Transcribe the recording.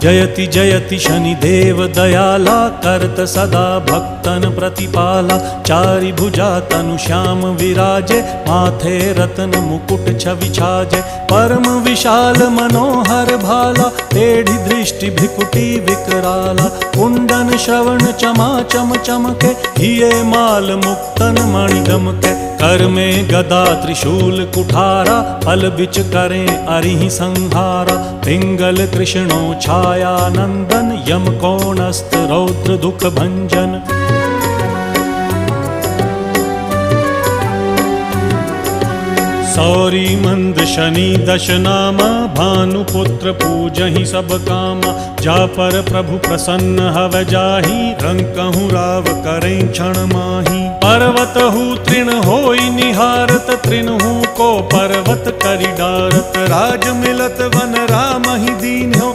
जयति जयति शनिदेव दयाला, करत सदा भक्तन प्रतिपाला। चारि भुजा तनु श्याम विराजे, माथे रत्न मुकुट छवि छाजे। परम विशाल मनोहर भाला, टेढ़ी दृष्टि भृकुटी विकराला। कुंडन श्रवण चमा चम चमके, हिये माल मुक्तन मणि दमके। कर में गदा त्रिशूल कुठारा, फल बिच करें अरिहि संहारा। पिंगल कृष्णो छाया नंदन, यम कोणस्थ रौद्र दुख भंजन। सौरी मंद शनि दश नामा, भानुपुत्र पूजहि सब कामा। जा पर प्रभु प्रसन्न हव जाहि, रंकहु राव करें क्षण माहि। पर्वत हु तृण होई निहारत, तृणहु को पर्वत करि डारत। राज मिलत वन राम ही दीन हो,